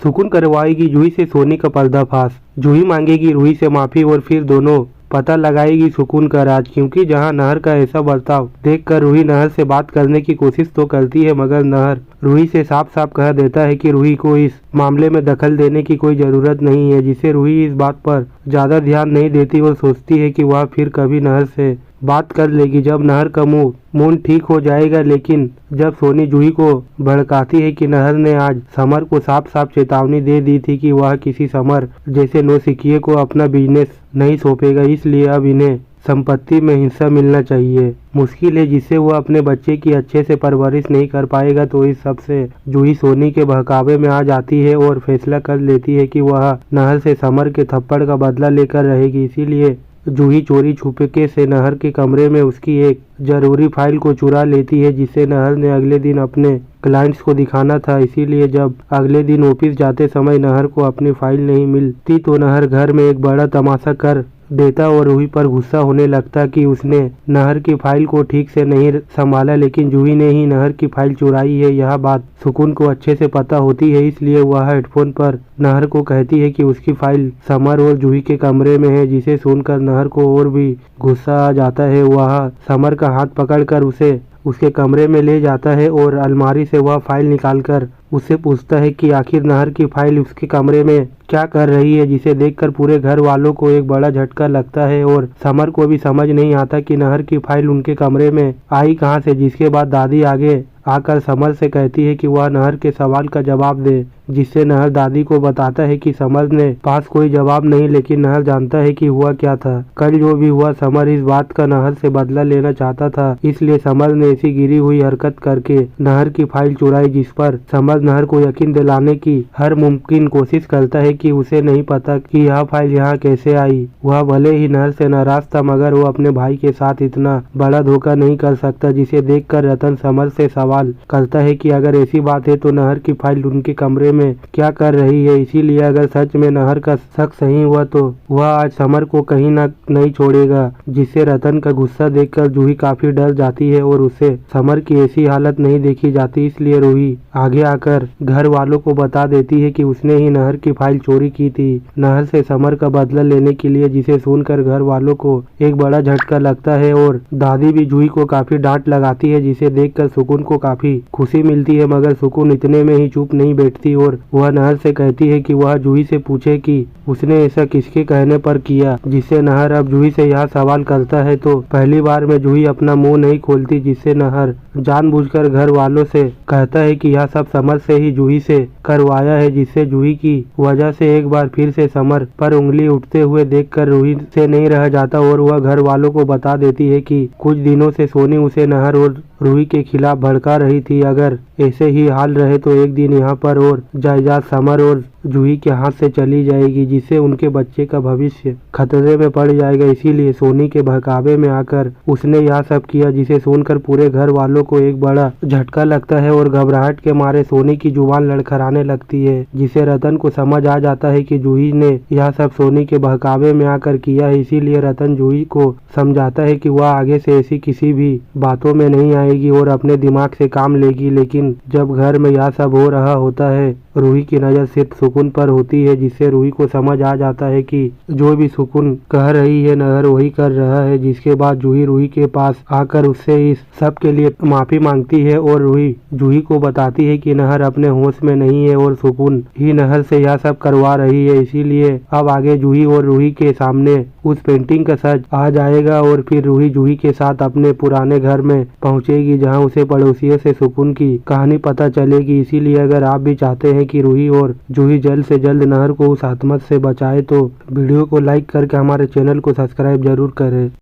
सुकून करवाएगी जूही से सोनी का पर्दाफाश। जूही मांगेगी रूही से माफी और फिर दोनों पता लगाएगी सुकून का राज, क्योंकि जहां नहर का ऐसा बर्ताव देखकर रूही नहर से बात करने की कोशिश तो करती है, मगर नहर रूही से साफ साफ कह देता है कि रूही को इस मामले में दखल देने की कोई जरूरत नहीं है, जिससे रूही इस बात पर ज्यादा ध्यान नहीं देती और सोचती है कि वह फिर कभी नहर से बात कर लेगी जब नहर का मूड ठीक हो जाएगा। लेकिन जब सोनी जूही को भड़काती है कि नहर ने आज समर को साफ साफ चेतावनी दे दी थी कि वह किसी समर जैसे नौसिखिए को अपना बिजनेस नहीं सौंपेगा, इसलिए अब इन्हें संपत्ति में हिस्सा मिलना चाहिए। मुश्किल है जिससे वह अपने बच्चे की अच्छे से परवरिश नहीं कर पाएगा। तो इस सब से जूही सोनी के बहकावे में आ जाती है और फैसला कर लेती है कि वह नहर से समर के थप्पड़ का बदला लेकर रहेगी। इसीलिए जूही चोरी छुपके से नहर के कमरे में उसकी एक जरूरी फाइल को चुरा लेती है, जिसे नहर ने अगले दिन अपने क्लाइंट्स को दिखाना था। इसीलिए जब अगले दिन ऑफिस जाते समय नहर को अपनी फाइल नहीं मिलती तो नहर घर में एक बड़ा तमाशा कर देता और रूही पर गुस्सा होने लगता कि उसने नहर की फाइल को ठीक से नहीं संभाला, लेकिन जूही ने ही नहर की फाइल चुराई है। यह बात सुकून को अच्छे से पता होती है, इसलिए वह हेडफोन पर नहर को कहती है कि उसकी फाइल समर और जूही के कमरे में है, जिसे सुनकर नहर को और भी गुस्सा आ जाता है। वह समर का हाथ पकड़कर उसे उसके कमरे में ले जाता है और अलमारी से वह फाइल निकालकर उससे पूछता है कि आखिर नहर की फाइल उसके कमरे में क्या कर रही है, जिसे देखकर पूरे घर वालों को एक बड़ा झटका लगता है और समर को भी समझ नहीं आता कि नहर की फाइल उनके कमरे में आई कहां से। जिसके बाद दादी आगे आकर समर से कहती है कि वह नहर के सवाल का जवाब दे, जिससे नहर दादी को बताता है कि समर ने पास कोई जवाब नहीं, लेकिन नहर जानता है कि हुआ क्या था। कल जो भी हुआ समर इस बात का नहर से बदला लेना चाहता था, इसलिए समर ने ऐसी गिरी हुई हरकत करके नहर की फाइल चुराई, जिस पर समर नहर को यकीन दिलाने की हर मुमकिन कोशिश करता है कि उसे नहीं पता कि यह फाइल यहाँ कैसे आई। वह भले ही नहर से नाराज था, मगर वो अपने भाई के साथ इतना बड़ा धोखा नहीं कर सकता, जिसे देखकर रतन समर से सवाल करता है कि अगर ऐसी बात है तो नहर की फाइल उनके कमरे में क्या कर रही है। इसीलिए अगर सच में नहर का शक सही हुआ तो वह आज समर को कहीं ना नहीं छोड़ेगा, जिससे रतन का गुस्सा देखकर जूही काफी डर जाती है और उसे समर की ऐसी हालत नहीं देखी जाती। इसलिए रूही आगे आकर घर वालों को बता देती है कि उसने ही नहर की फाइल चोरी की थी नहर से समर का बदला लेने के लिए, जिसे सुनकर घर वालों को एक बड़ा झटका लगता है और दादी भी जूही को काफी डांट लगाती है, जिसे देखकर सुकून को काफी खुशी मिलती है। मगर सुकून इतने में ही चुप नहीं बैठती और वह नहर से कहती है कि वह जूही से पूछे कि उसने ऐसा किसके कहने पर किया, जिससे नहर अब जूही से यह सवाल करता है तो पहली बार में जूही अपना मुंह नहीं खोलती, जिससे नहर जानबूझकर घर वालों से कहता है कि यह सब समर से ही जूही से करवाया है, जिससे जूही की वजह से एक बार फिर से समर पर उंगली उठते हुए देखकर रूही से नहीं रह जाता और वह घर वालों को बता देती है कि कुछ दिनों से सोनी उसे नहर और रूही के खिलाफ भड़का रही थी। अगर ऐसे ही हाल रहे तो एक दिन यहाँ पर और जायदाद समर और जूही के हाथ से चली जाएगी, जिससे उनके बच्चे का भविष्य खतरे में पड़ जाएगा। इसीलिए सोनी के बहकावे में आकर उसने यह सब किया, जिसे सुनकर पूरे घर वालों को एक बड़ा झटका लगता है और घबराहट के मारे सोनी की जुबान लड़खड़ाने लगती है, जिसे रतन को समझ आ जाता है कि जूही ने यह सब सोनी के बहकावे में आकर किया है। इसीलिए रतन जूही को समझाता है कि वह आगे से ऐसी किसी भी बातों में नहीं आएगी और अपने दिमाग से काम लेगी। लेकिन जब घर में यह सब हो रहा होता है, रूही की नज़र सिर्फ सुकून पर होती है, जिससे रूही को समझ आ जाता है कि जो भी सुकून कह रही है नहर वही कर रहा है। जिसके बाद जूही के पास आकर उससे इस सब के लिए माफी मांगती है और रूही जूही को बताती है कि नहर अपने होश में नहीं है और सुकून ही नहर से यह सब करवा रही है। इसीलिए अब आगे जूही और रूही के सामने उस पेंटिंग का सच आ जाएगा और फिर रूही जूही के साथ अपने पुराने घर में पहुंचेगी, जहां उसे पड़ोसियों से सुकून की कहानी पता चलेगी। इसीलिए अगर आप भी चाहते हैं कि रूही और जूही जल्द से जल्द नहर को उस आत्मा से बचाए तो वीडियो को लाइक करके हमारे चैनल को सब्सक्राइब जरूर करें।